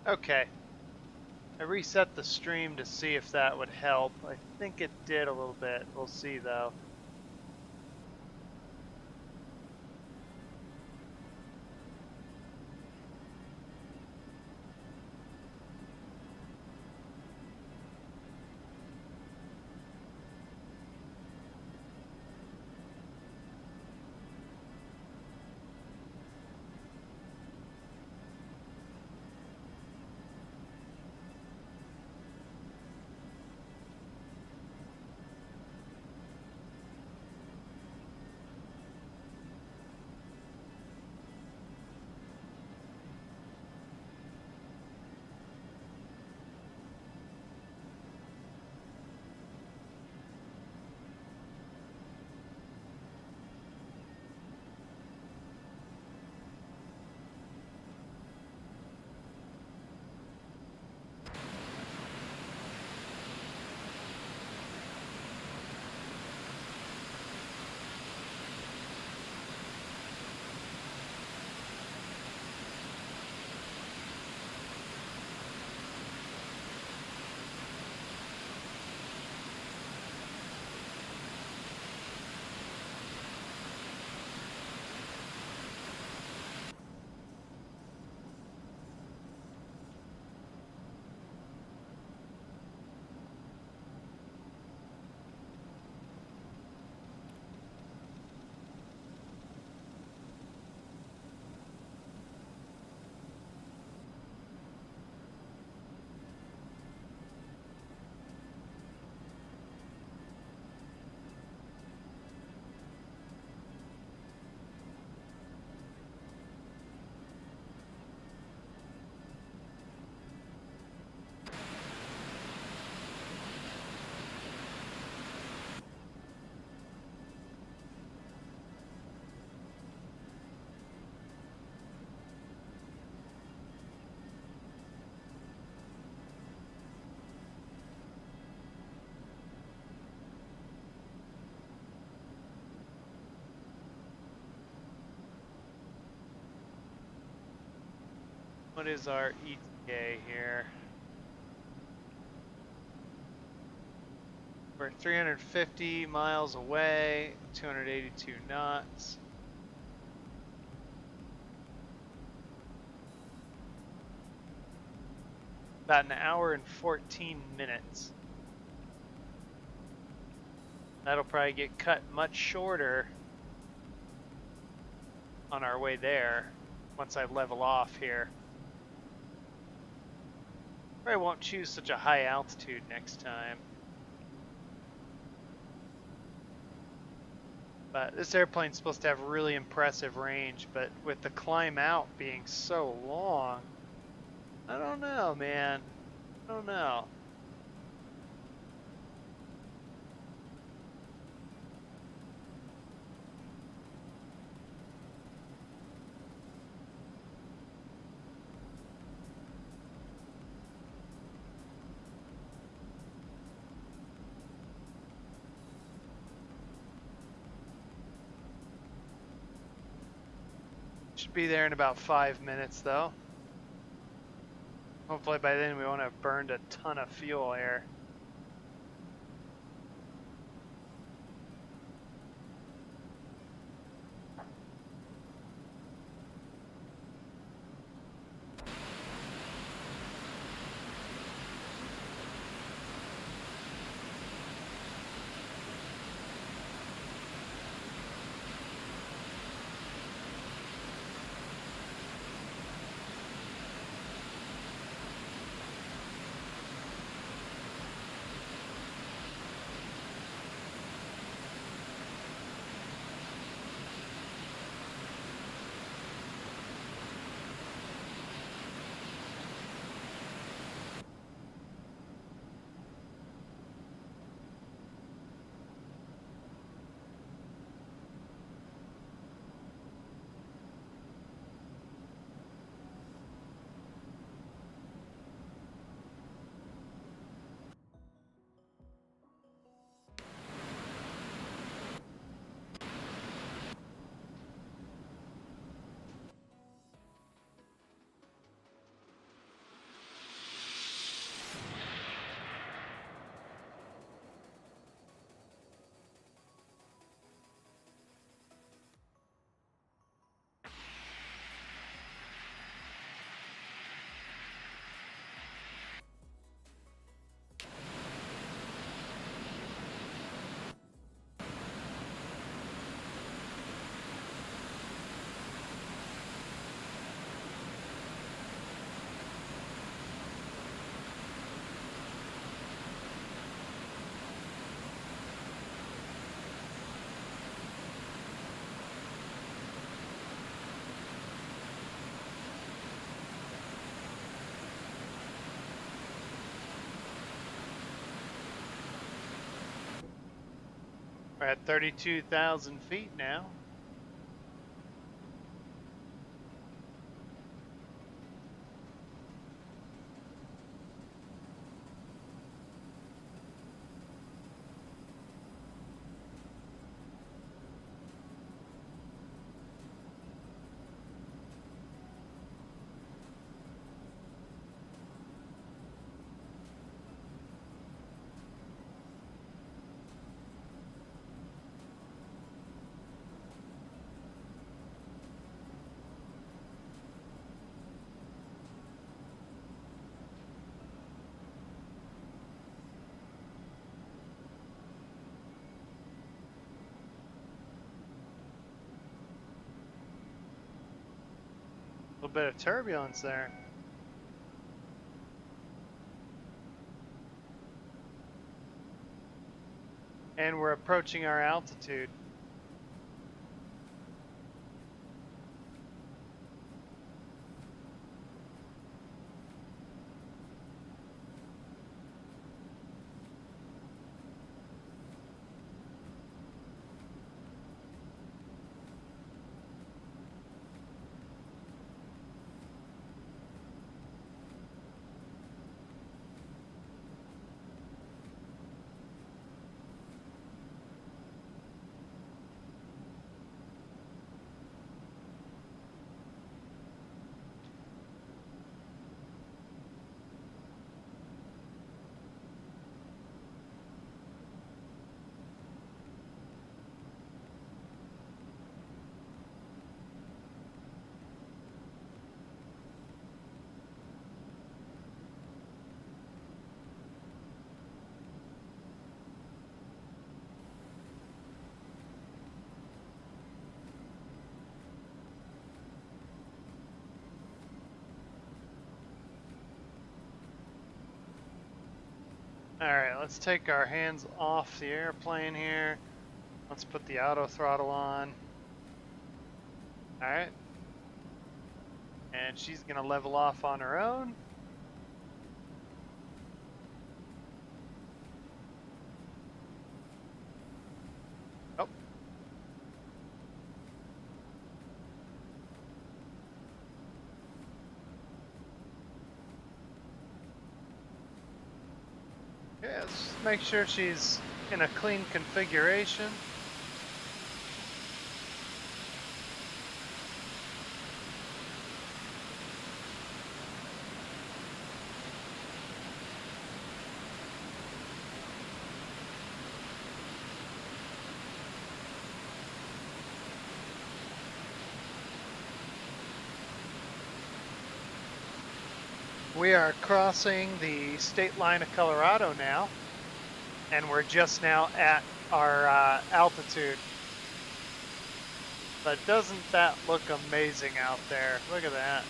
Okay. I reset the stream to see if that would help. I think it did a little bit. We'll see though. What is our ETA here? We're 350 miles away, 282 knots. About an hour and 14 minutes. That'll probably get cut much shorter on our way there once I level off here. Probably won't choose such a high altitude next time. But this airplane's supposed to have really impressive range, but with the climb out being so long, I don't know, man. I don't know. Should be there in about 5 minutes though. Hopefully by then we won't have burned a ton of fuel air. We're at 32,000 feet now. A little bit of turbulence there. And we're approaching our altitude. All right, let's take our hands off the airplane here. Let's put the auto throttle on. All right. And she's gonna level off on her own. Oh. Yeah, let's make sure she's in a clean configuration. We are crossing the state line of Colorado now, and we're just now at our altitude. But doesn't that look amazing out there? Look at that.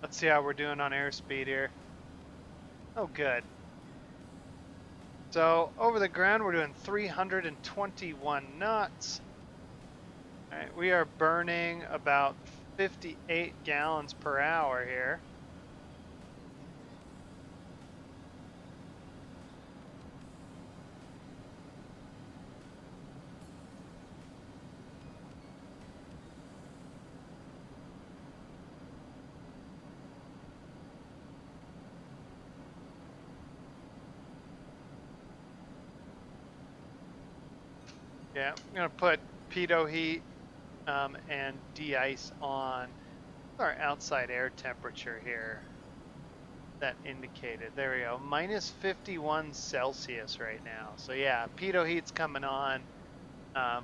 Let's see how we're doing on airspeed here. Oh, good. So over the ground, we're doing 321 knots. All right, we are burning about 58 gallons per hour here. Yeah, I'm gonna put pitot heat and de-ice on our outside air temperature here. That indicated. There we go. Minus 51 Celsius right now. So yeah, pitot heat's coming on.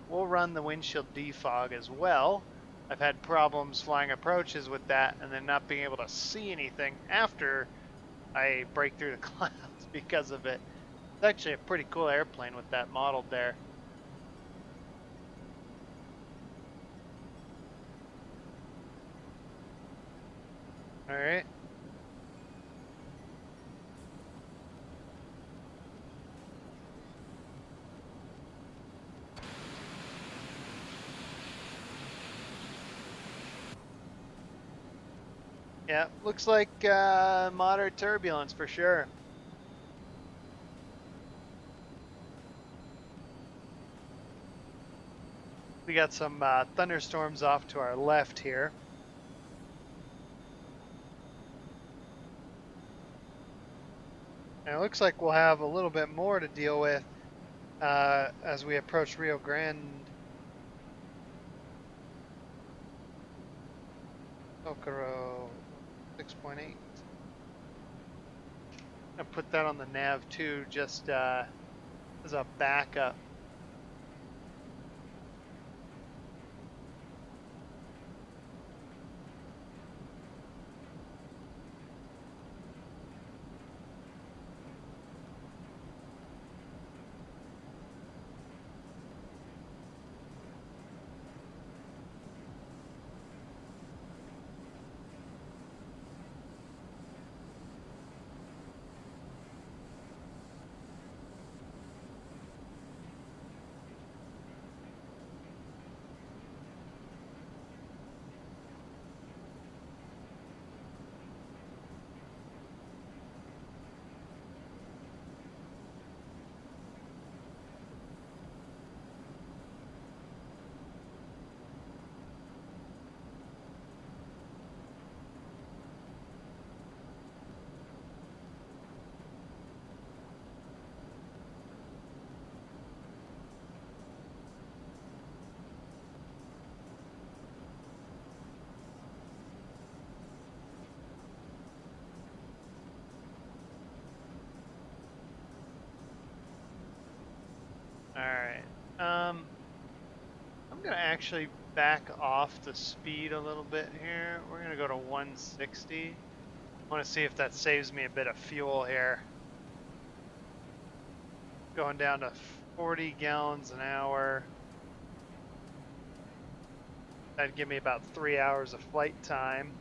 We'll run the windshield defog as well. I've had problems flying approaches with that and then not being able to see anything after I break through the clouds because of it. It's actually a pretty cool airplane with that modeled there. All right. Yeah, looks like moderate turbulence for sure. We got some thunderstorms off to our left here. And it looks like we'll have a little bit more to deal with as we approach Rio Grande. Okoro 6.8. I put that on the nav too, just as a backup. All right. I'm gonna actually back off the speed a little bit here. We're gonna go to 160. I want to see if that saves me a bit of fuel here. Going down to 40 gallons an hour. That'd give me about 3 hours of flight time.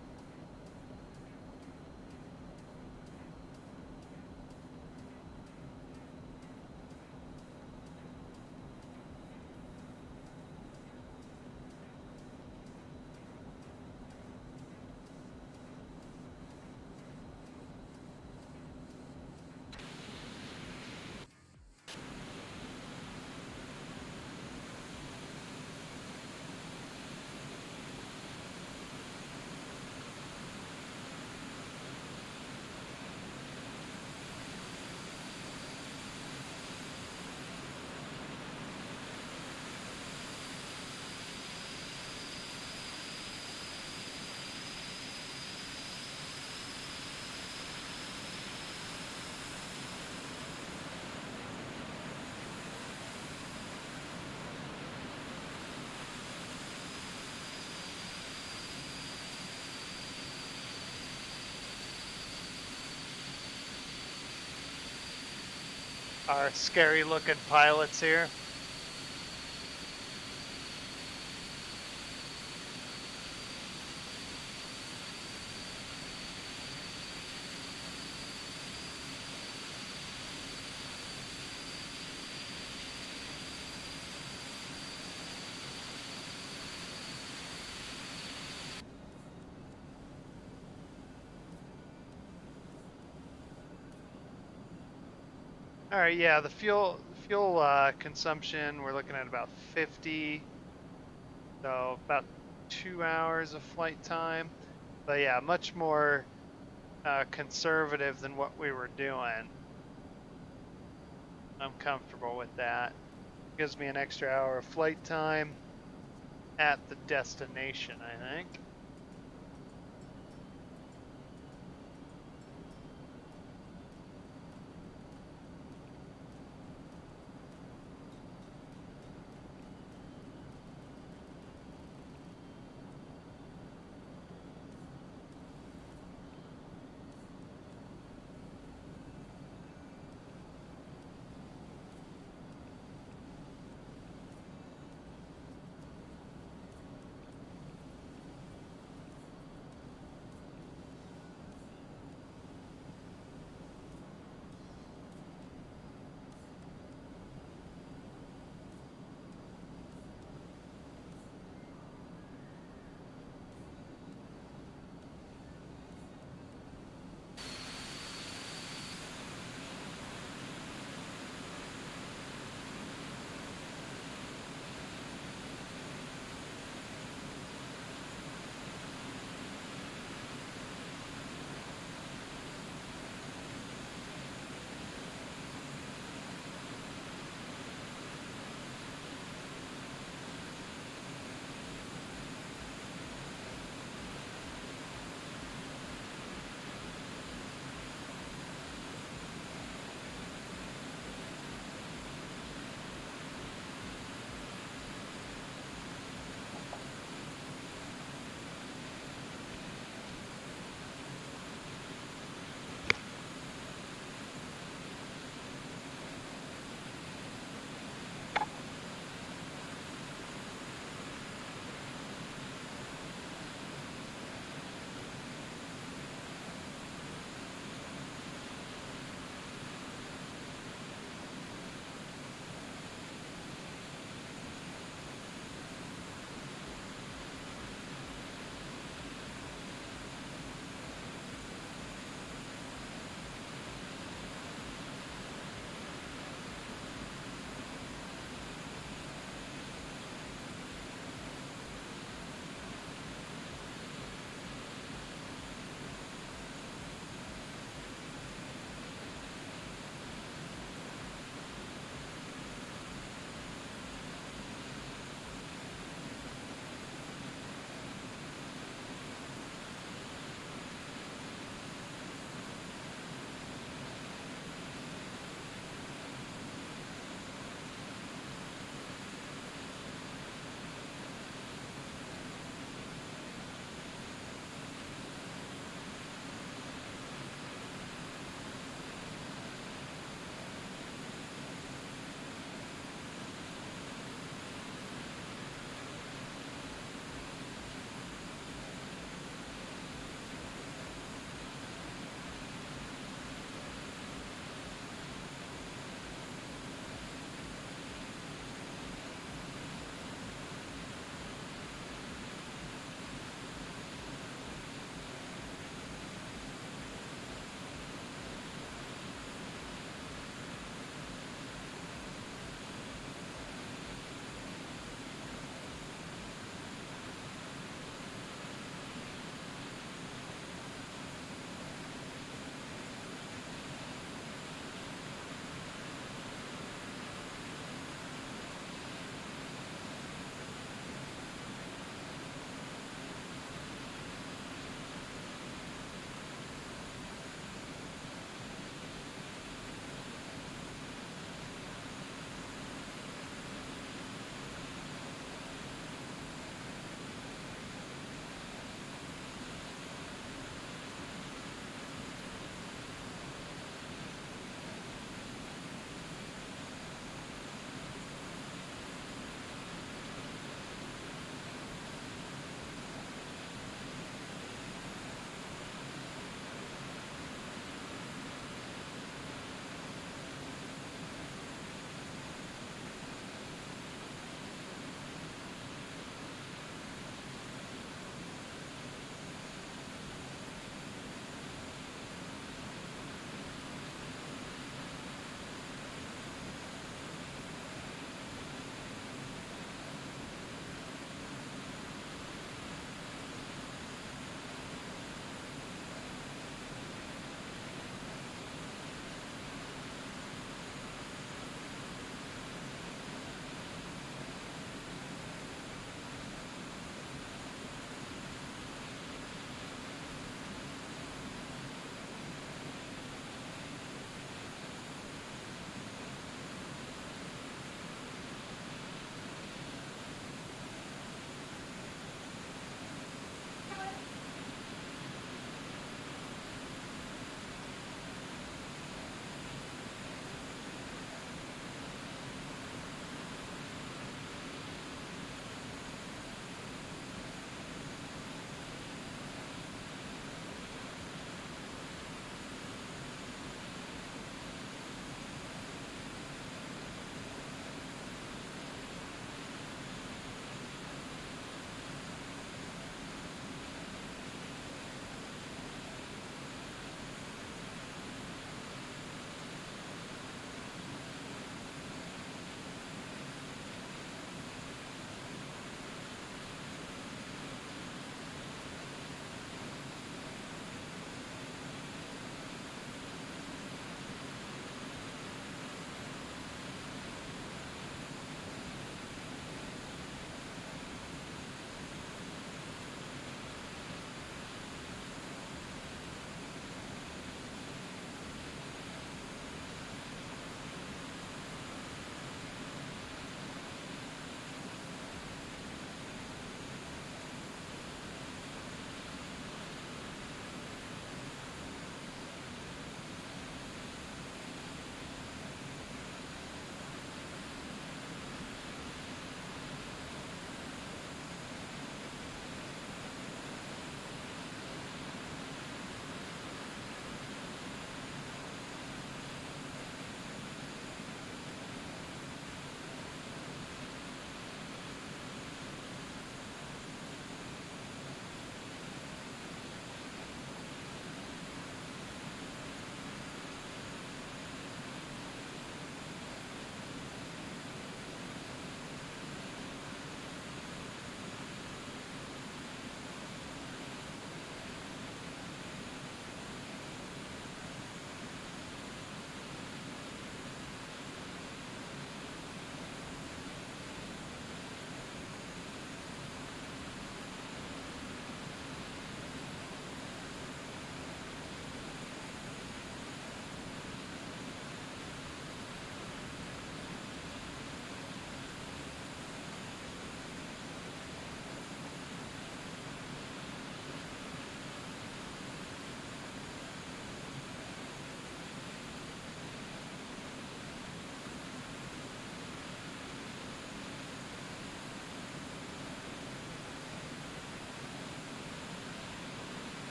Our scary looking pilots here. All right, yeah, the fuel consumption, we're looking at about 50, so about 2 hours of flight time. But yeah, much more conservative than what we were doing. I'm comfortable with that. Gives me an extra hour of flight time at the destination, I think.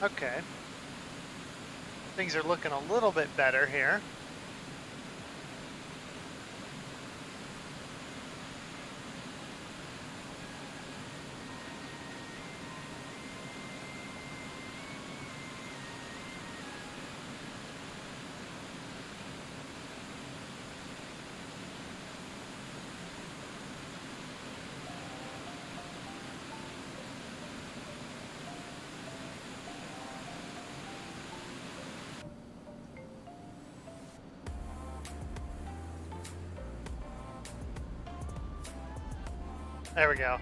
Okay. Things are looking a little bit better here. There we go.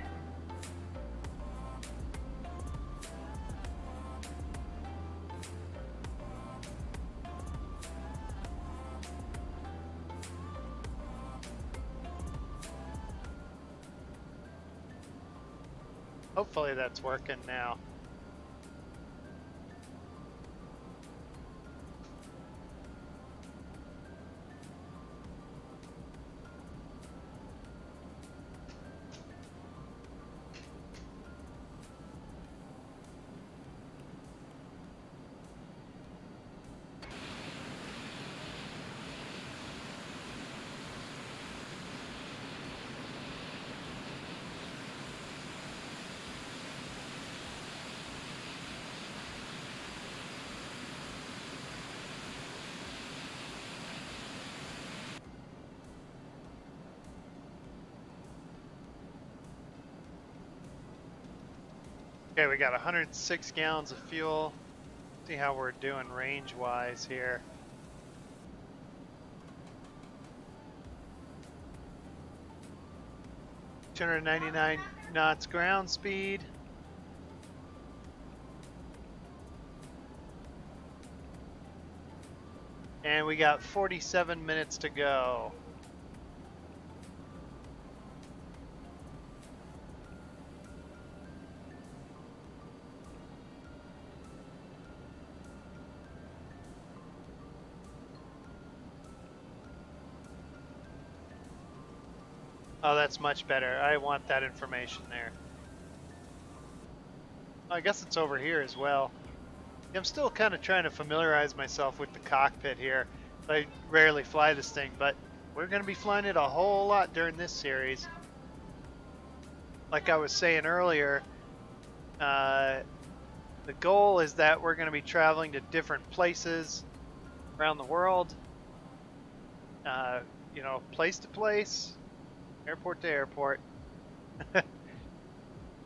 Hopefully that's working now. Okay, we got 106 gallons of fuel. See how we're doing range-wise here. $299 knots ground speed. And we got 47 minutes to go. Oh, that's much better. I want that information there. I guess it's over here as well. I'm still kind of trying to familiarize myself with the cockpit here. I rarely fly this thing, but we're going to be flying it a whole lot during this series. Like I was saying earlier, the goal is that we're going to be traveling to different places around the world, you know, place to place, airport to airport.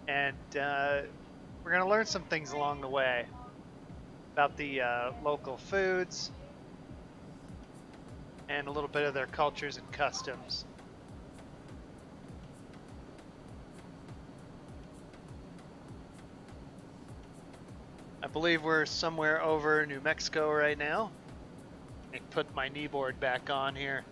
And we're going to learn some things along the way about the local foods and a little bit of their cultures and customs. I believe we're somewhere over New Mexico right now. I put my kneeboard back on here.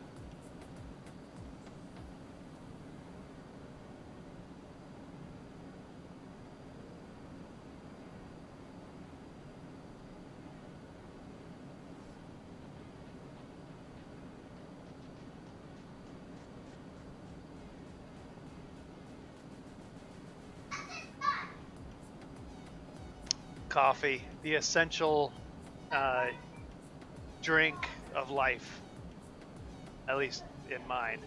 Coffee, the essential drink of life, at least in mine.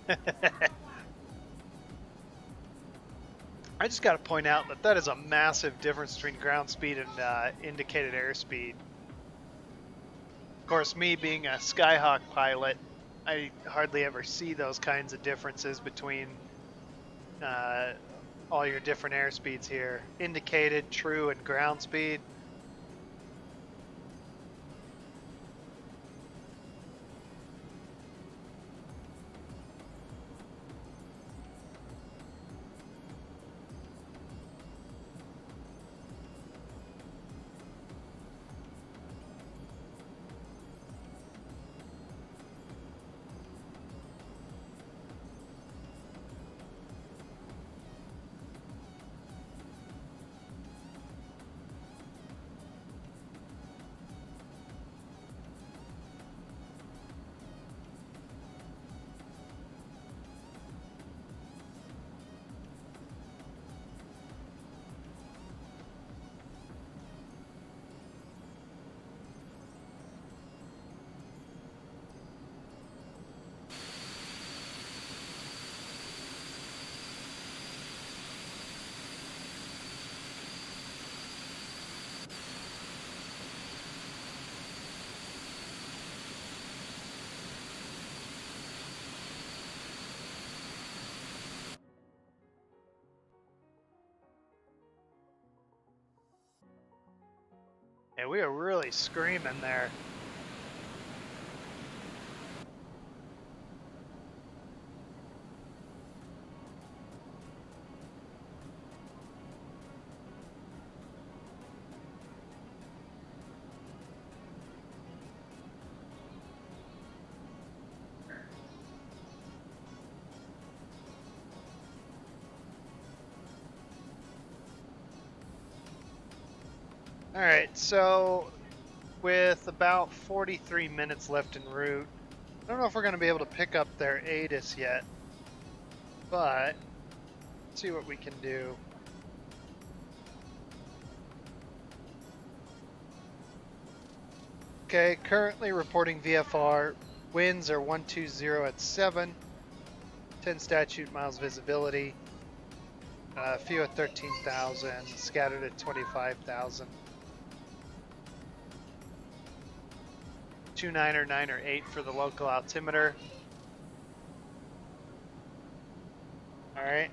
I just got to point out that that is a massive difference between ground speed and indicated airspeed. Of course, me being a Skyhawk pilot, I hardly ever see those kinds of differences between uh, all your different airspeeds here. Indicated, true, and ground speed. Yeah, we are really screaming there. All right, so with about 43 minutes left en route, I don't know if we're going to be able to pick up their ATIS yet, but let's see what we can do. Okay, currently reporting VFR. Winds are 120 at 7, 10 statute miles visibility, a few at 13,000, scattered at 25,000. 29 or 9 or 8 for the local altimeter. All right.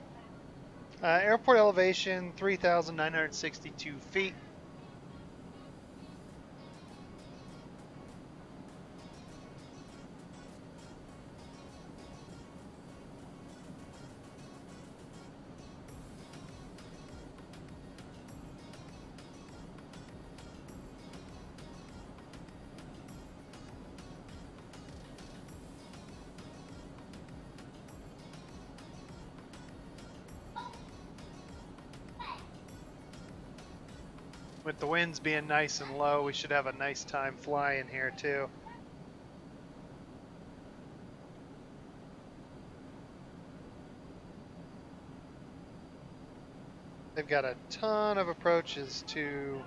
Airport elevation 3,962 feet. With the winds being nice and low, we should have a nice time flying here too. They've got a ton of approaches to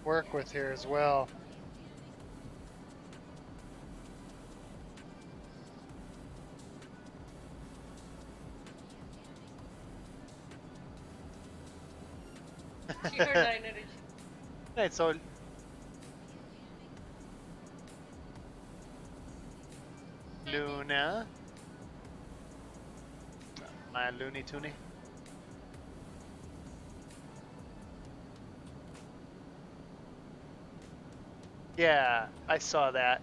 work with here as well. Right, so Luna, my Looney Tooney. Yeah, I saw that.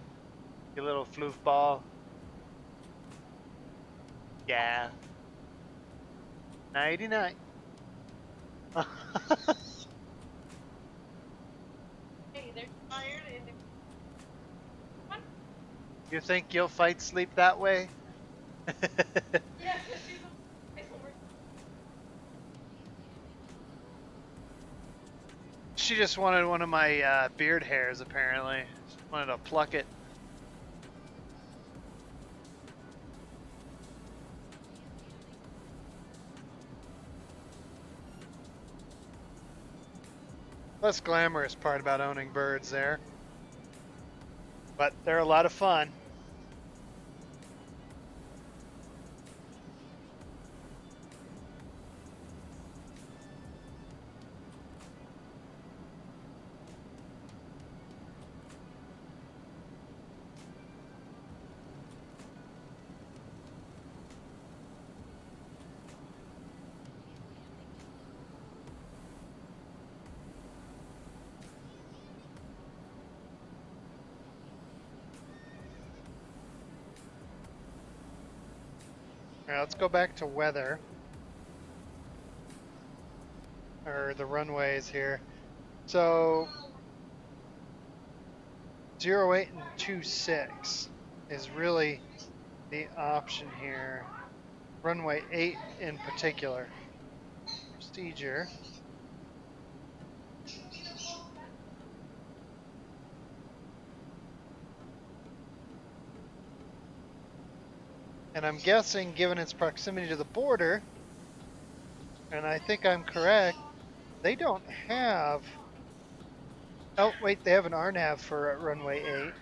You little floof ball. Yeah. 99. You think you'll fight sleep that way? She just wanted one of my beard hairs, apparently. She wanted to pluck it. Less glamorous part about owning birds there. But they're a lot of fun. All right, let's go back to weather. Or the runways here. So 08 and 26 is really the option here. Runway 8 in particular. Procedure. And I'm guessing, given its proximity to the border, and I think I'm correct, they don't have... Oh, wait, they have an RNAV for runway 8.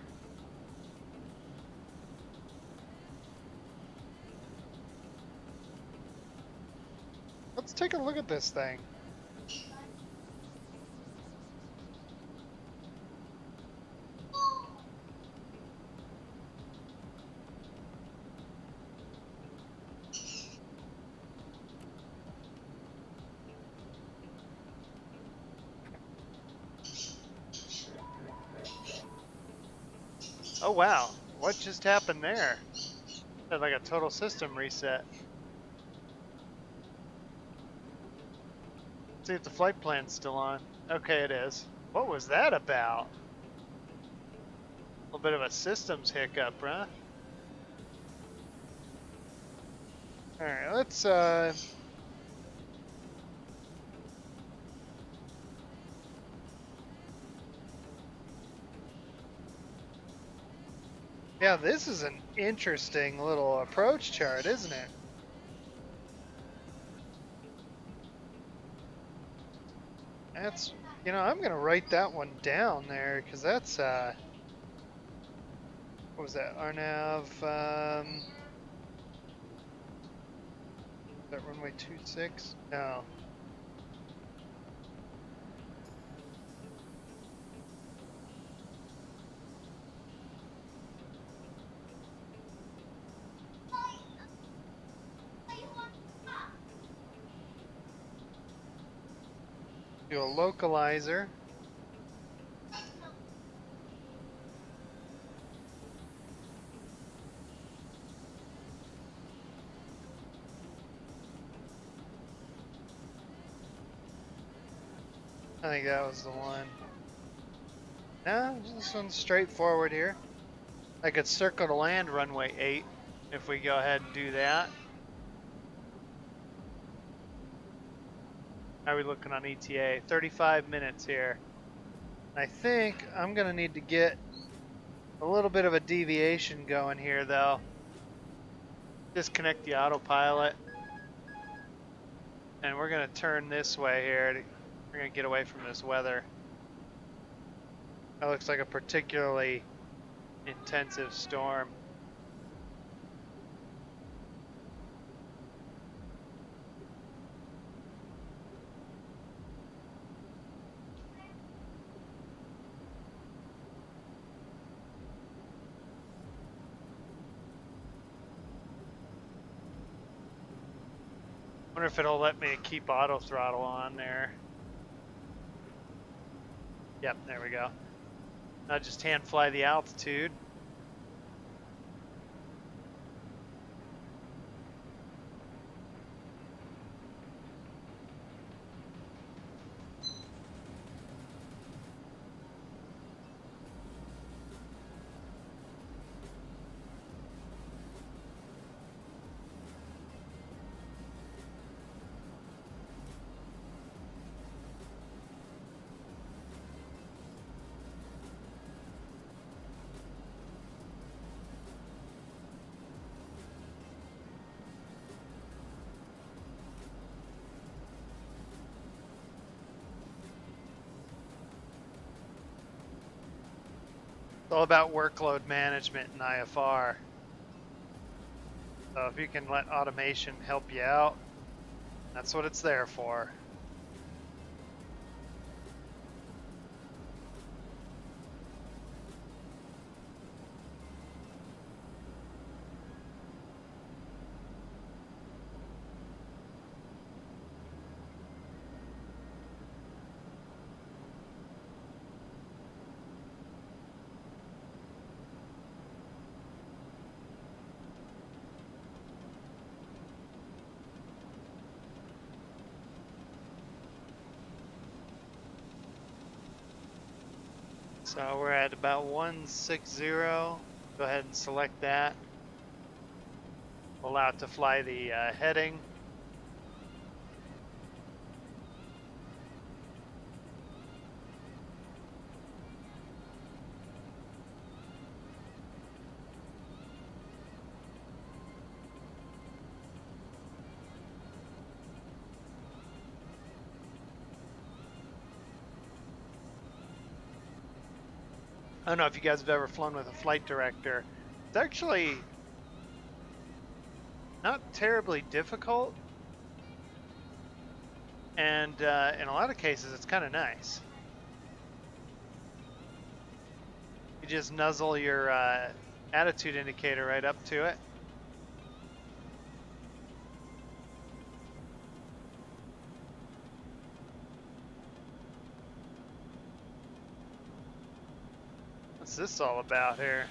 Let's take a look at this thing. Oh wow, what just happened there? Had like a total system reset. See if the flight plan's still on. Okay, it is. What was that about? A little bit of a systems hiccup, huh? All right, let's yeah, this is an interesting little approach chart, isn't it? That's, I'm gonna write that one down there because that's what was that? Arnav, is that runway 26? No. Do a localizer. I think that was the one. No, this one's straightforward here. I could circle to land runway 8 if we go ahead and do that. How are we looking on ETA? 35 minutes here. I think I'm going to need to get a little bit of a deviation going here, though. Disconnect the autopilot. And we're going to turn this way here. We're going to get away from this weather. That looks like a particularly intensive storm. Wonder if it'll let me keep auto throttle on there. Yep, there we go. I'll just hand fly the altitude. It's all about workload management in IFR. So if you can let automation help you out, that's what it's there for. So we're at about 160. Go ahead and select that. Allow it to fly the heading. I don't know if you guys have ever flown with a flight director. It's actually not terribly difficult. And in a lot of cases, it's kind of nice. You just nuzzle your attitude indicator right up to it. What's this all about here?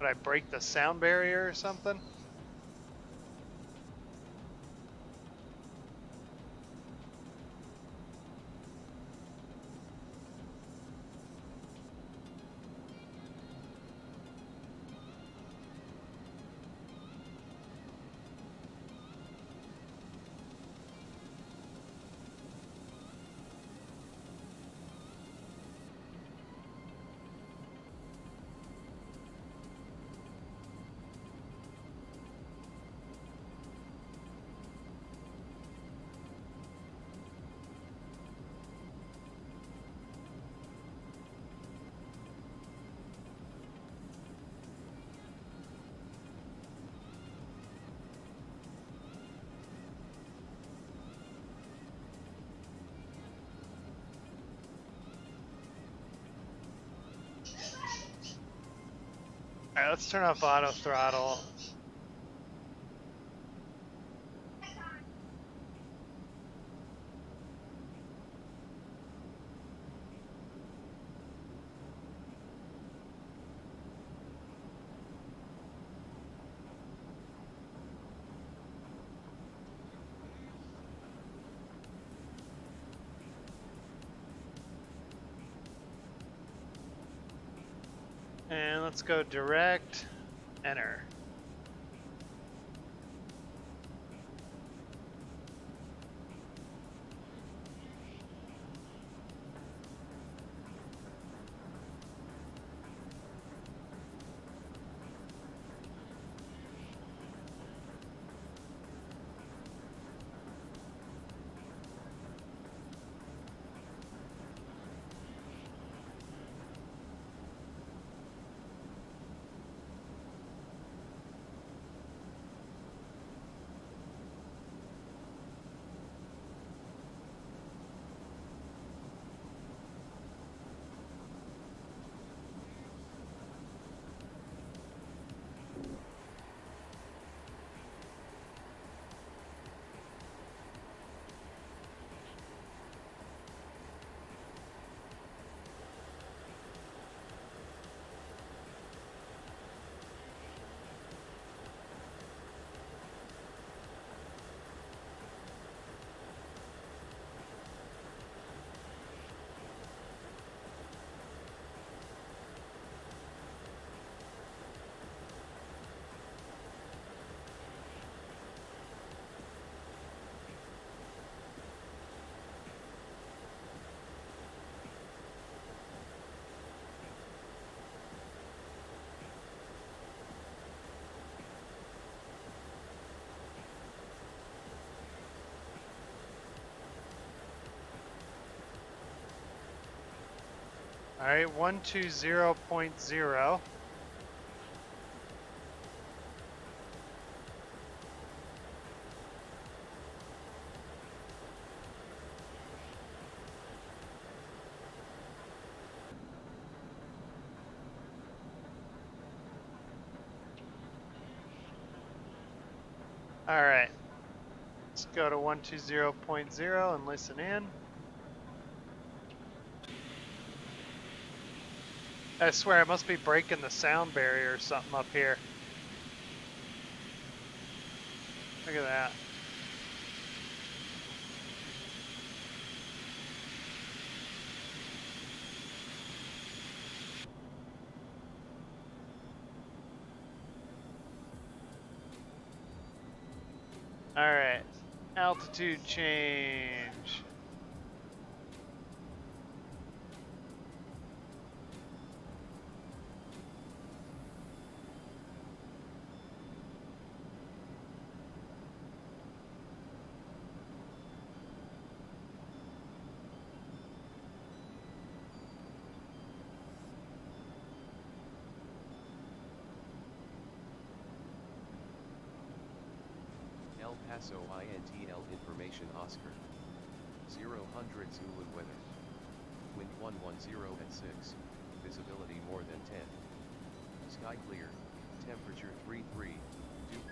Would I break the sound barrier or something? All right, let's turn off auto throttle. And let's go direct, enter. All right, 120.0. All right, let's go to 120.0 and listen in. I swear I must be breaking the sound barrier or something up here. Look at that. All right, altitude change. El Paso INTL information Oscar. 0 Zulu weather. Wind 110 at 6, visibility more than 10. Sky clear, temperature 33,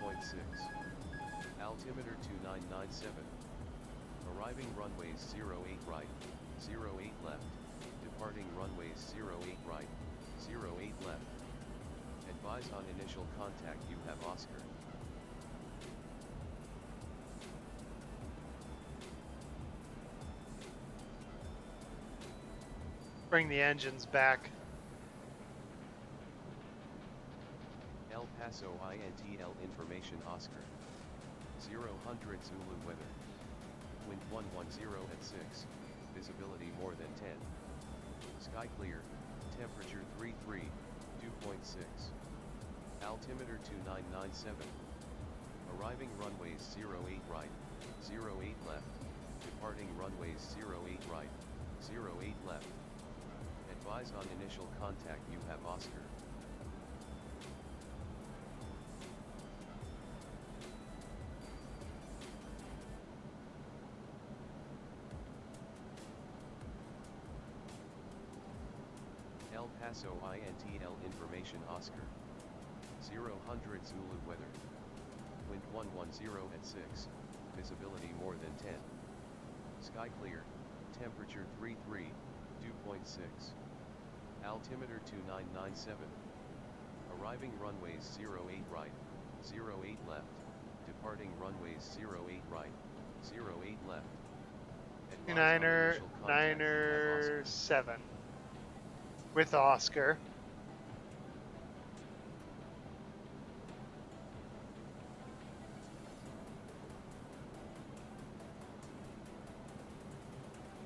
2.6. Altimeter 2997. Arriving runways 08 right, 08 left. Departing runways 08 right, 08 left. And Advise on initial contact you have Oscar. Bring the engines back. El Paso INTL information Oscar. 0 100 Zulu weather. Wind 110 at 6, visibility more than 10. Sky clear, temperature 33, dew point 6. Altimeter 2997. Arriving runways 08 right, 08 left. Departing runways 08 right, 08 left. Advise on initial contact you have Oscar. El Paso INTL information Oscar. 0 100 Zulu weather. Wind 110 at 6, visibility more than 10. Sky clear, temperature 33, dew point 6. Altimeter 2997. Arriving runways 08 right, 08 left. Departing runways 08 right, 08 left. Advise on initial contact you have Oscar. 7 with Oscar.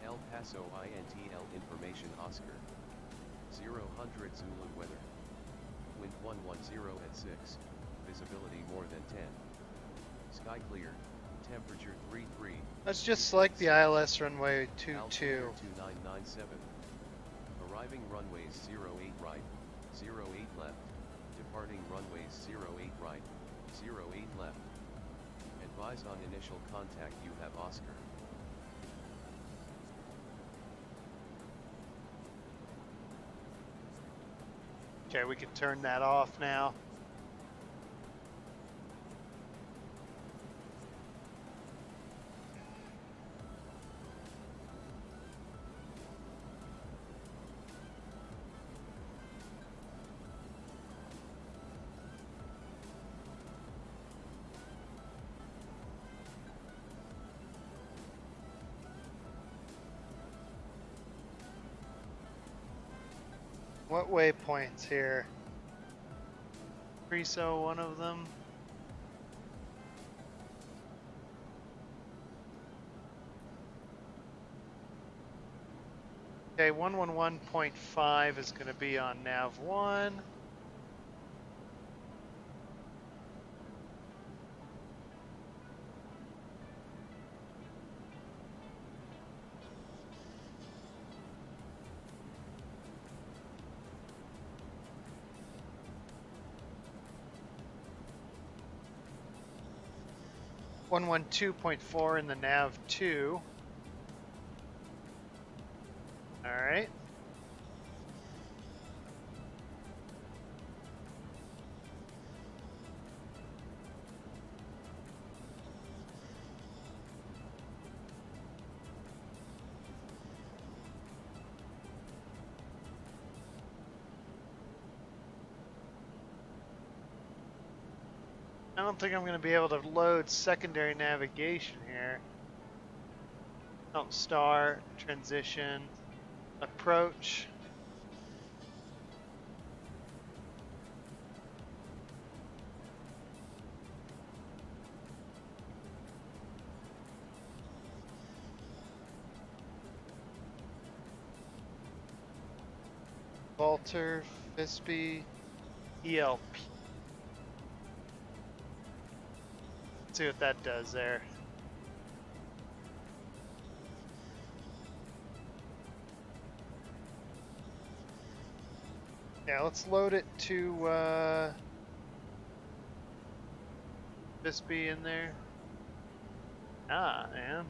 El Paso INTL information Oscar. 0 100 Zulu weather. Wind 110 at 6, visibility more than 10. Sky clear, temperature 33. Let's just select the ILS runway 22. Altimeter 2997. Arriving runways 08 right, 08 left. Departing runways 08 right, 08 left. Advise on initial contact you have Oscar. Okay, we can turn that off now. What waypoints here? Preso, one of them. Okay, 111.5 is going to be on nav 1. One 112.4 in the nav 2. All right. I don't think I'm going to be able to load secondary navigation here. Oh, start, transition, approach. Walter, Fispy, ELP. Let's see what that does there. Yeah, let's load it to Fispy in there. Ah, man.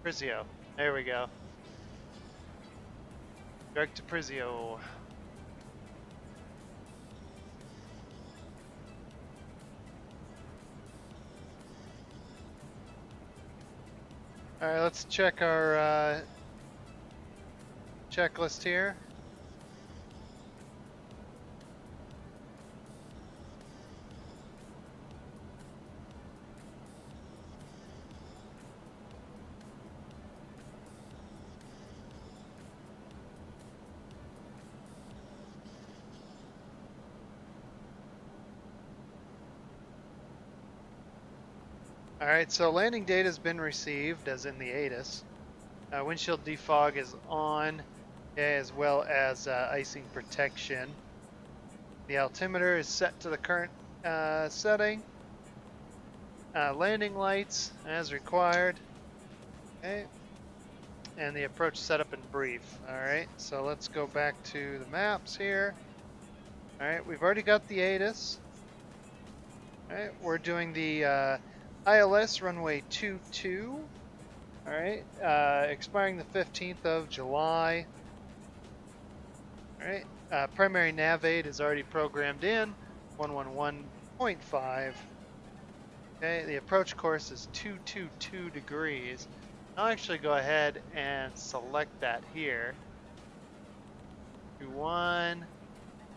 Prizio. There we go. Direct to Prizio. All right, let's check our checklist here. All right, so landing data has been received, as in the ATIS. Windshield defog is on, as well as icing protection. The altimeter is set to the current setting. Landing lights as required. Okay. And the approach setup and brief. All right, so let's go back to the maps here. All right, we've already got the ATIS. All right, we're doing the ILS runway 22. All right, expiring the 15th of July. All right, primary nav aid is already programmed in, 111.5. Okay, the approach course is 222 degrees. I'll actually go ahead and select that here. 21,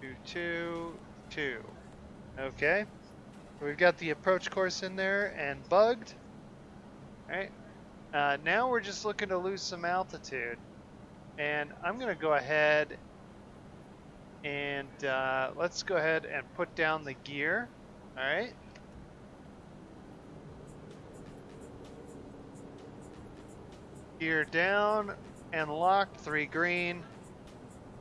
222. Okay, we've got the approach course in there and bugged. All right, now we're just looking to lose some altitude. And I'm going to go ahead and let's go ahead and put down the gear. All right. Gear down and locked, 3 green.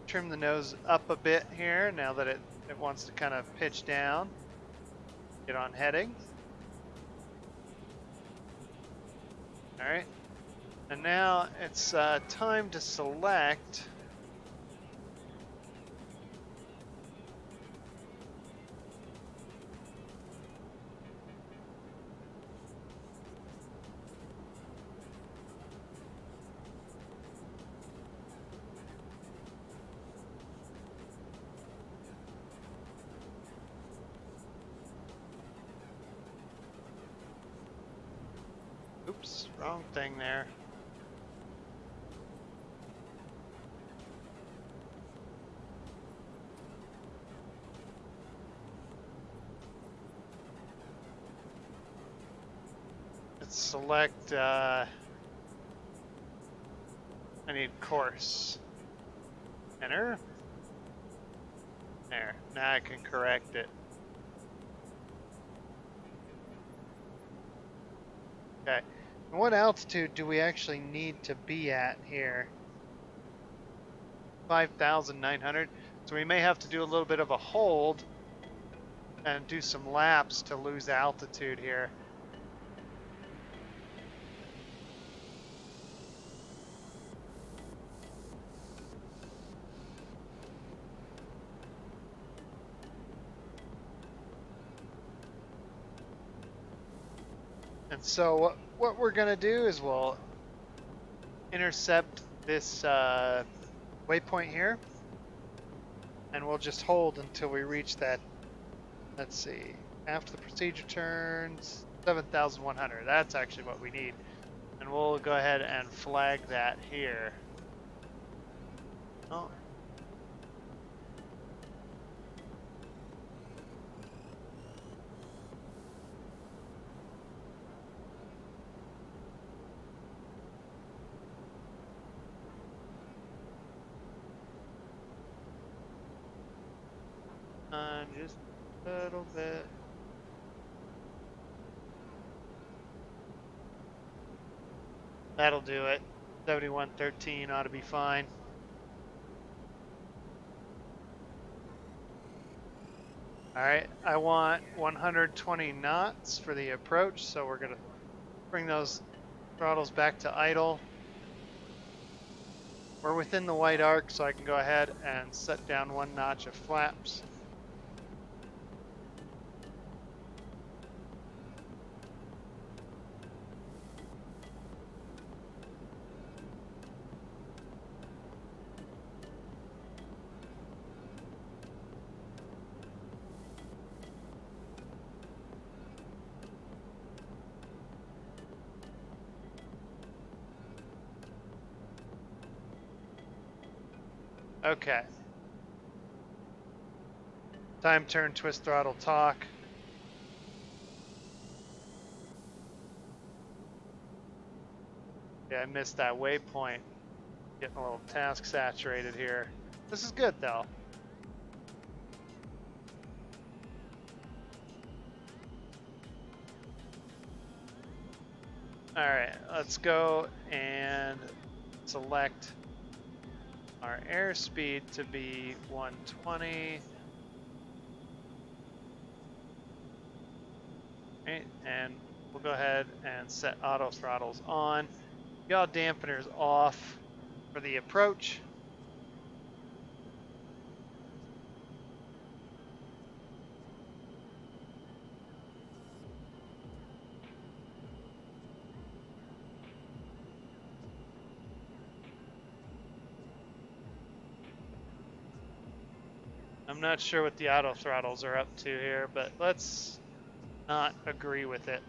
Trim the nose up a bit here now that it wants to kind of pitch down. Get on heading. All right. And now it's time to select oops, wrong thing there. Let's select, I need course. Enter. There, now I can correct it. Okay, and what altitude do we actually need to be at here? 5,900. So we may have to do a little bit of a hold and do some laps to lose altitude here. And so what we're going to do is we'll intercept this waypoint here, and we'll just hold until we reach that, let's see, after the procedure turns, 7,100. That's actually what we need. And we'll go ahead and flag that here. Oh. Just a little bit. That'll do it. 7113 ought to be fine. All right, I want 120 knots for the approach, so we're gonna bring those throttles back to idle. We're within the white arc, so I can go ahead and set down 1 notch of flaps. Okay. Time, turn, twist, throttle, talk. Yeah, I missed that waypoint. Getting a little task saturated here. This is good though. All right, let's go and select our airspeed to be 120. Right, and we'll go ahead and set auto throttles on. Yaw dampeners off for the approach. I'm not sure what the auto throttles are up to here, but let's not agree with it.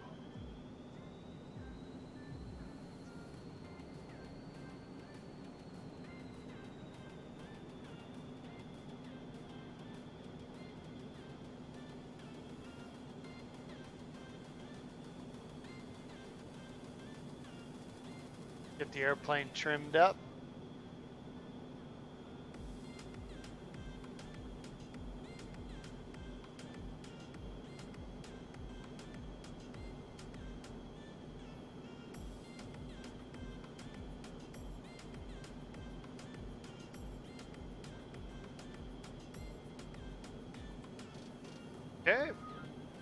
Get the airplane trimmed up. Okay.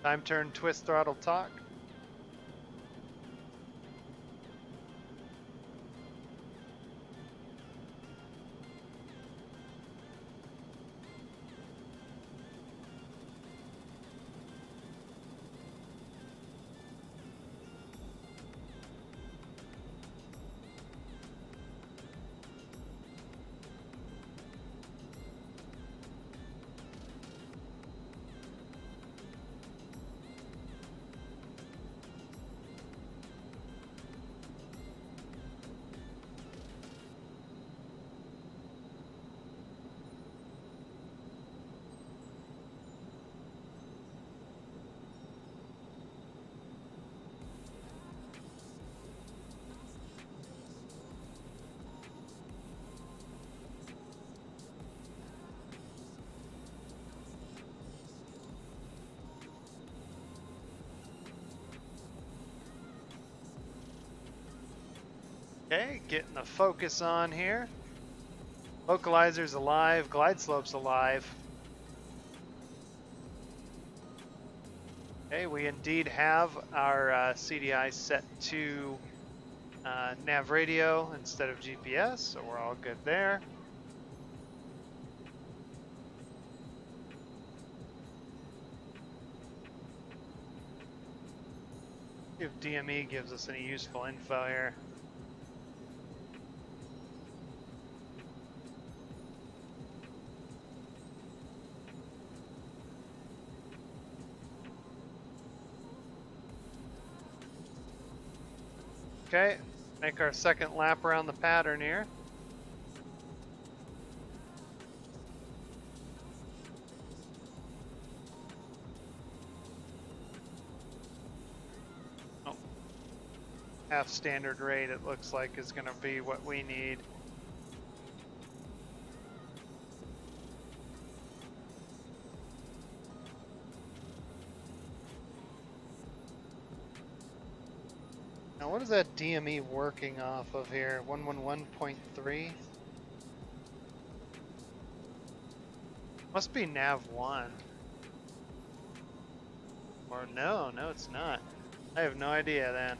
Time, turn, twist, throttle, talk. Okay, getting the focus on here. Localizer's alive, glide slope's alive. Okay, we indeed have our CDI set to nav radio instead of GPS, so we're all good there. See if DME gives us any useful info here. Okay, make our second lap around the pattern here. Oh, half standard rate it looks like is going to be what we need. Now what is that DME working off of here? 111.3? Must be nav 1. Or no, it's not. I have no idea then.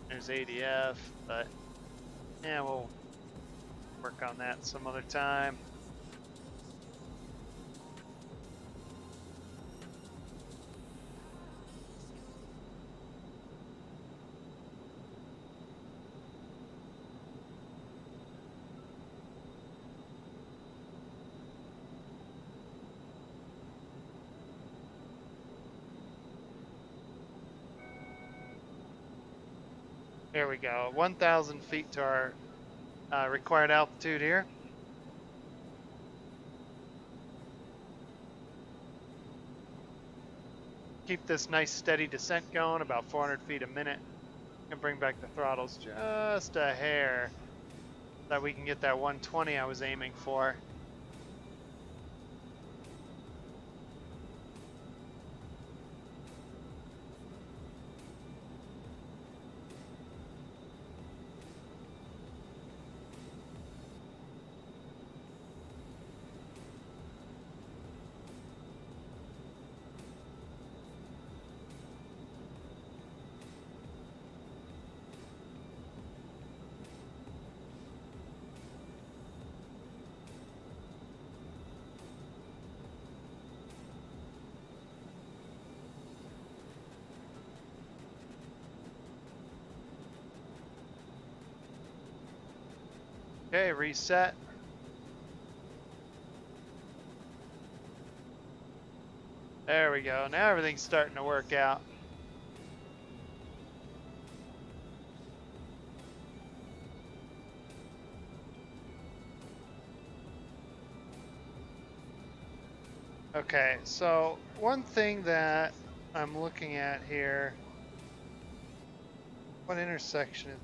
There's ADF, but yeah, we'll work on that some other time. Here we go, 1,000 feet to our required altitude here. keep this nice steady descent going, about 400 feet a minute, and bring back the throttles just a hair so that we can get that 120 I was aiming for. Okay, reset. There we go. Now everything's starting to work out. Okay, so one thing that I'm looking at here, what intersection is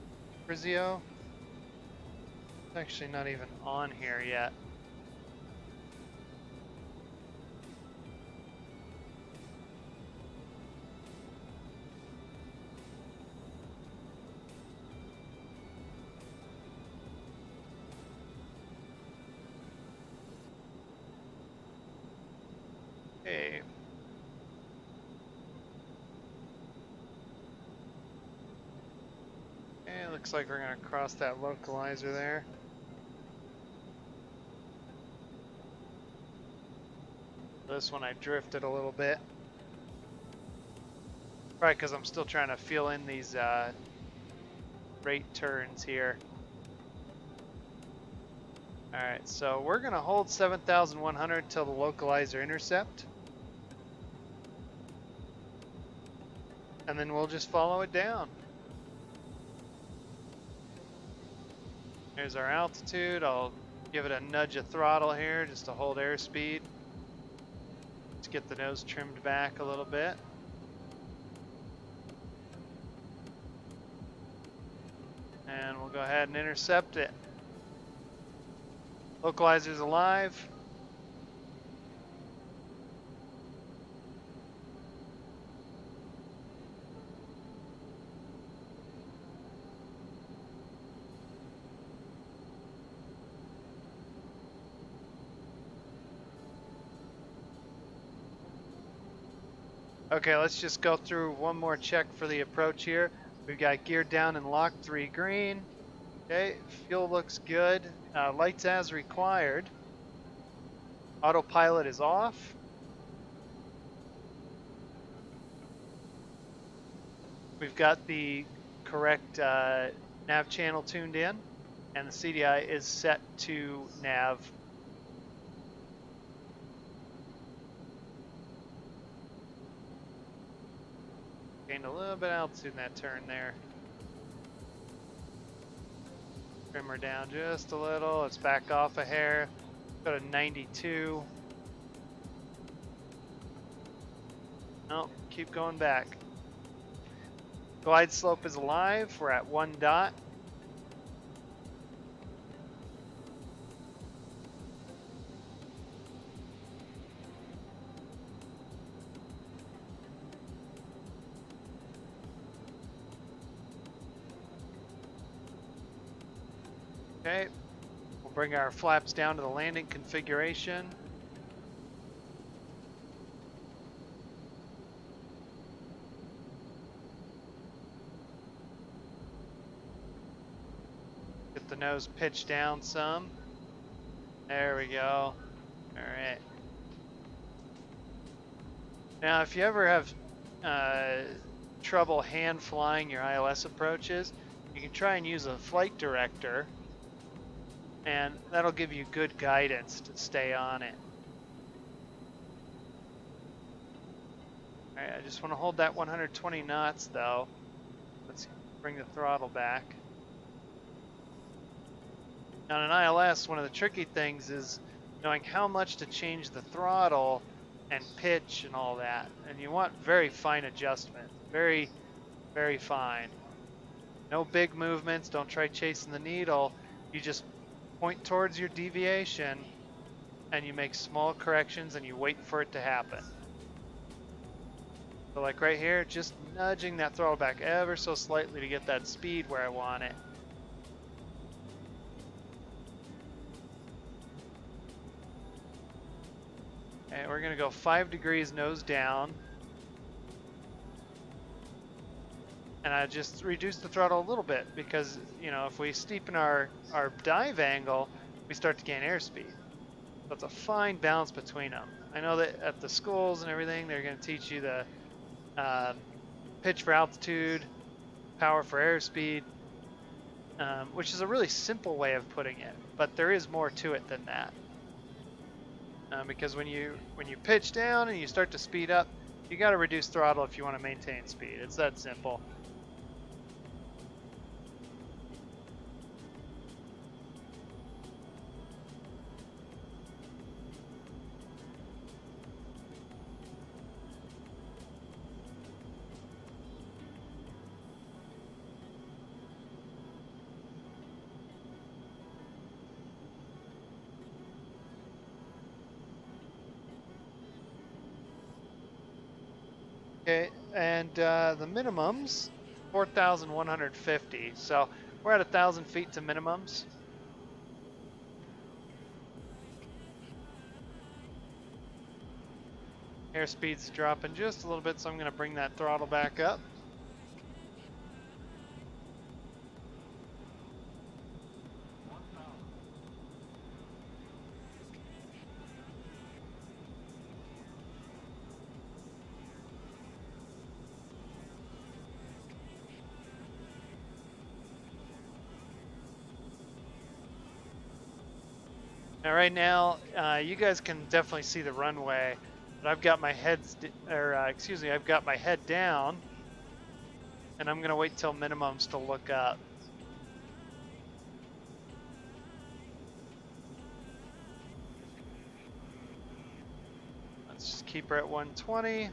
Frizio? It's actually not even on here yet. Okay. Okay, looks like we're gonna cross that localizer there. This one I drifted a little bit. Probably because I'm still trying to feel in these rate turns here. Alright, so we're gonna hold 7,100 till the localizer intercept. And then we'll just follow it down. There's our altitude. I'll give it a nudge of throttle here just to hold airspeed. Let's get the nose trimmed back a little bit. And we'll go ahead and intercept it. Localizer's alive. Okay, let's just go through one more check for the approach here. We've got gear down and lock 3 green. Okay, fuel looks good. Lights as required. Autopilot is off. We've got the correct nav channel tuned in, and the CDI is set to nav. Gained a little bit of altitude in that turn there. Trim her down just a little. Let's back off a hair. Go to 92. No, keep going back. Glide slope is alive. We're at 1 dot. Okay, we'll bring our flaps down to the landing configuration. Get the nose pitched down some. There we go. All right. Now, if you ever have trouble hand flying your ILS approaches, you can try and use a flight director, and that'll give you good guidance to stay on it. All right, I just want to hold that 120 knots though. Let's bring the throttle back. Now, in an ILS, one of the tricky things is knowing how much to change the throttle and pitch and all that. And you want very fine adjustment, very, very fine. No big movements. Don't try chasing the needle. You just point towards your deviation and you make small corrections and you wait for it to happen. So like right here, just nudging that throttle back ever so slightly to get that speed where I want it. Okay, we're gonna go 5 degrees nose down. And I just reduce the throttle a little bit because, you know, if we steepen our dive angle, we start to gain airspeed. So it's a fine balance between them. I know that at the schools and everything, they're going to teach you the pitch for altitude, power for airspeed, which is a really simple way of putting it, but there is more to it than that. Because when you pitch down and you start to speed up, you got to reduce throttle if you want to maintain speed. It's that simple. Okay, and the minimums, 4,150. So we're at 1,000 feet to minimums. Airspeed's dropping just a little bit, so I'm going to bring that throttle back up. Now, right now, you guys can definitely see the runway, but I've got my I've got my head down, and I'm gonna wait till minimums to look up. Let's just keep her at 120.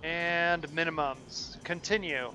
And minimums. Continue.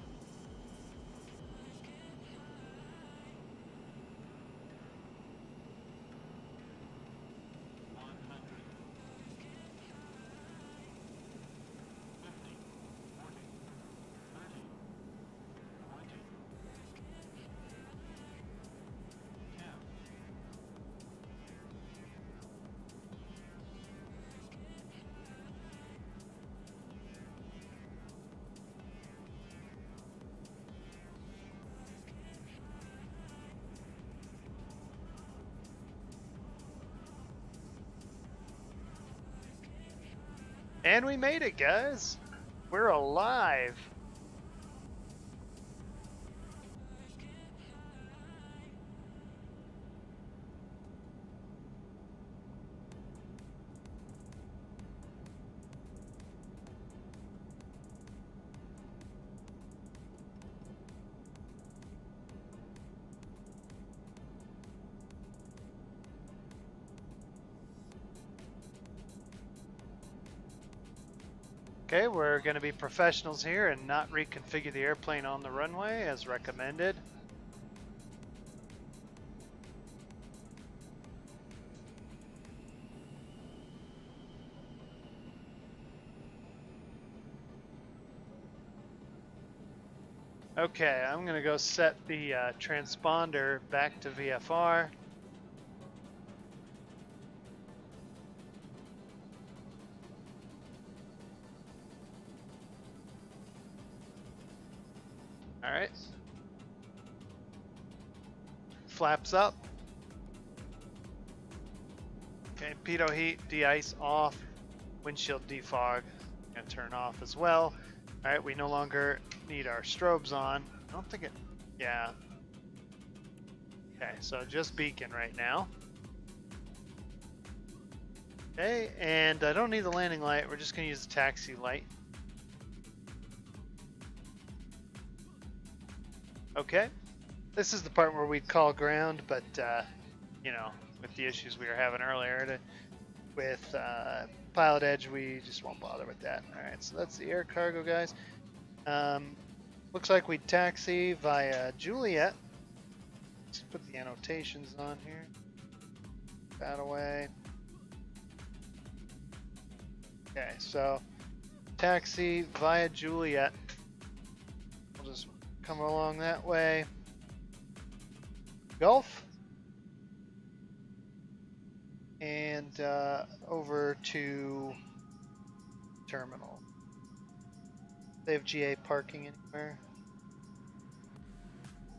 And we made it, guys. We're alive. Okay, we're going to be professionals here and not reconfigure the airplane on the runway as recommended. Okay, I'm going to go set the transponder back to VFR. All right. Flaps up. Okay, pitot heat, de-ice off. Windshield defog, gonna turn off as well. All right, we no longer need our strobes on. I don't think it, yeah. Okay, so just beacon right now. Okay, and I don't need the landing light. We're just going to use the taxi light. Okay, this is the part where we'd call ground, but you know, with the issues we were having earlier with pilot edge, we just won't bother with that. All right, so that's the air cargo, guys. Looks like we'd taxi via Juliet. Let's put the annotations on here. That away. Okay, so taxi via Juliet. We'll just come along that way. Gulf. And over to terminal. They have GA parking anywhere?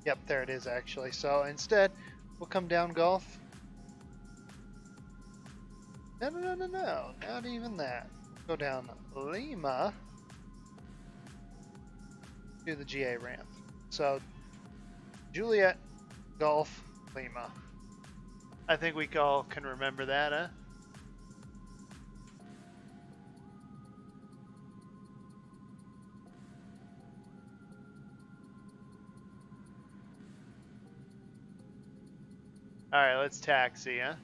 Yep, there it is actually. So instead, we'll come down Gulf. No, not even that. Go down Lima to the GA ramp. So Juliet, Gulf, Lima. I think we all can remember that, huh? All right, let's taxi, huh?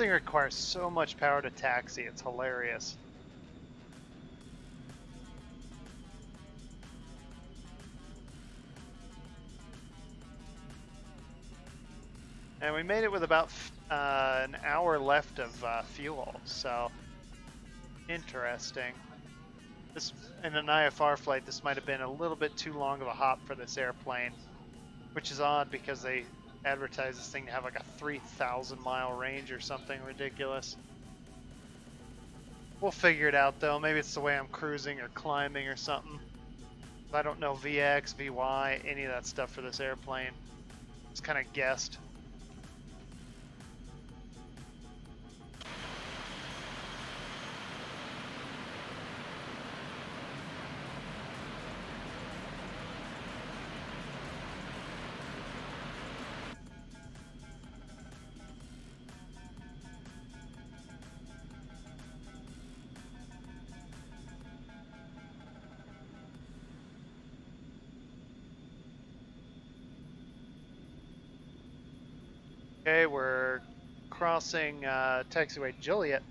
This thing requires so much power to taxi, it's hilarious. And we made it with about an hour left of fuel, so interesting. This, in an IFR flight, this might have been a little bit too long of a hop for this airplane, which is odd because they advertise this thing to have like a 3,000 mile range or something ridiculous. We'll figure it out though. Maybe it's the way I'm cruising or climbing or something. I don't know VX, VY, any of that stuff for this airplane. Just kind of guessed. Okay, we're crossing taxiway Joliet.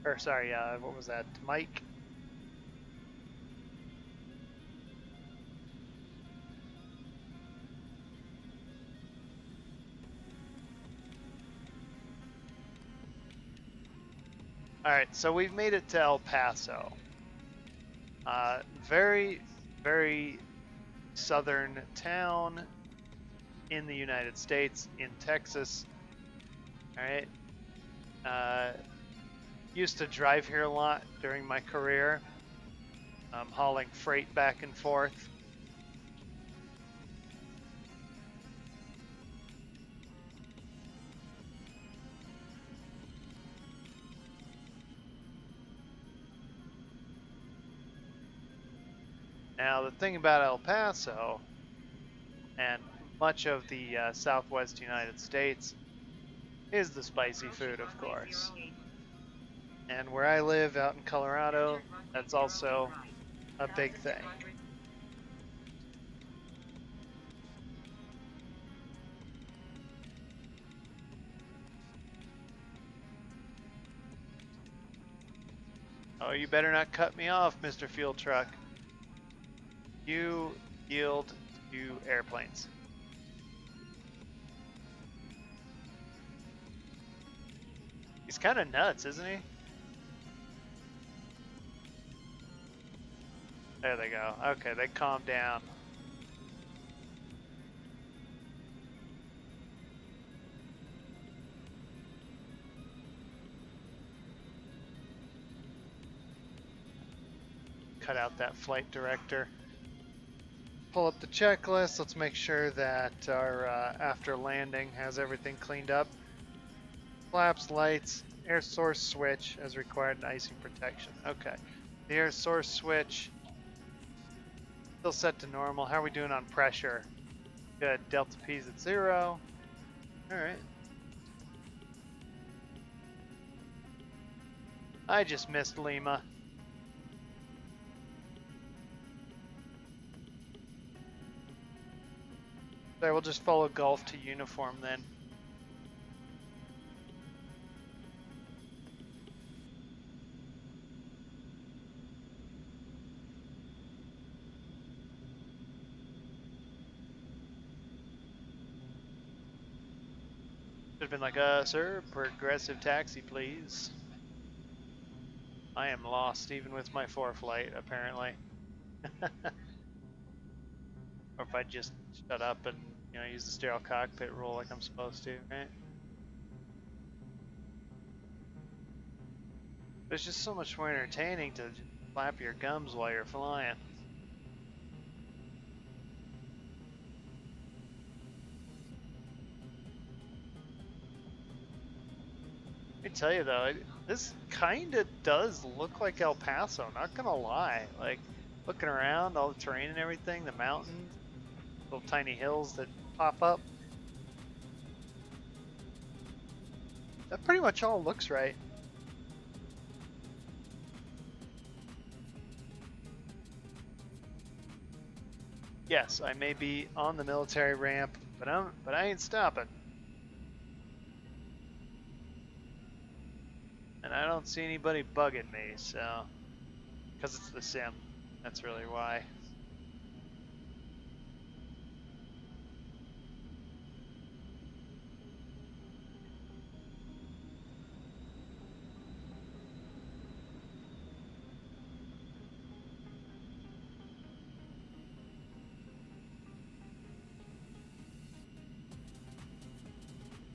Or sorry, what was that? Mike. All right, so we've made it to El Paso. Very, very southern town in the United States, in Texas. All right. Used to drive here a lot during my career, hauling freight back and forth. Now, the thing about El Paso and much of the southwest United States is the spicy food, of course. And where I live out in Colorado, that's also a big thing. Oh, you better not cut me off, Mr. Fuel Truck. You yield to airplanes. He's kind of nuts, isn't he? There they go. Okay, they calmed down. Cut out that flight director. Pull up the checklist. Let's make sure that our after landing has everything cleaned up. Flaps, lights, air source switch as required, and icing protection. Okay. The air source switch still set to normal. How are we doing on pressure? Good. Delta P's at 0. All right. I just missed Lima. There, we'll just follow Gulf to uniform then. Should have been like, sir, progressive taxi, please. I am lost even with my ForeFlight, apparently. Or if I just shut up and, use the stereo cockpit rule like I'm supposed to, right? But it's just so much more entertaining to just flap your gums while you're flying. Let me tell you though, this kind of does look like El Paso, not gonna lie. Like, looking around, all the terrain and everything, the mountains, little tiny hills that pop up. That pretty much all looks right. Yes, I may be on the military ramp, but I ain't stopping. And I don't see anybody bugging me, so, because it's the sim, that's really why.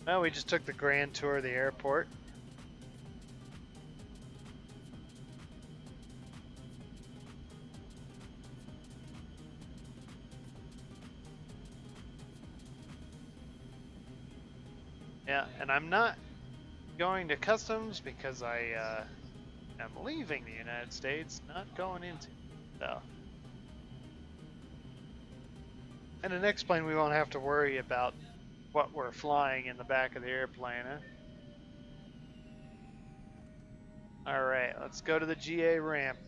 Well, we just took the grand tour of the airport. Yeah, and I'm not going to customs because I am leaving the United States, not going into. So, and the next plane we won't have to worry about what we're flying in the back of the airplane, huh? All right, let's go to the GA ramp.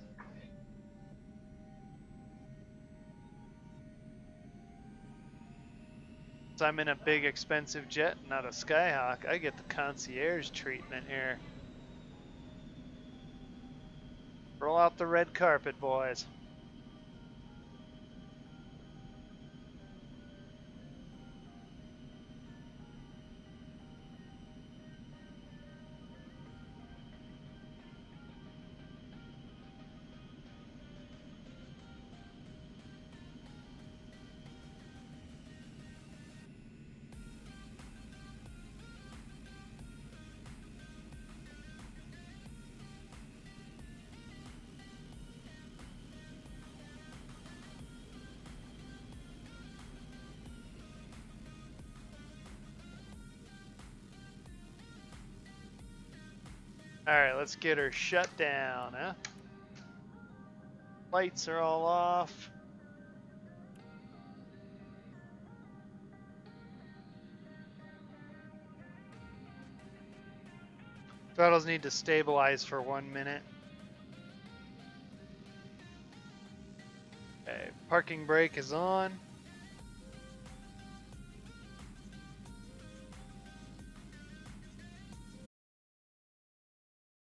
So I'm in a big expensive jet, not a Skyhawk. I get the concierge treatment here. Roll out the red carpet, boys. All right, let's get her shut down, huh? Lights are all off. Throttles need to stabilize for 1 minute. Okay, parking brake is on.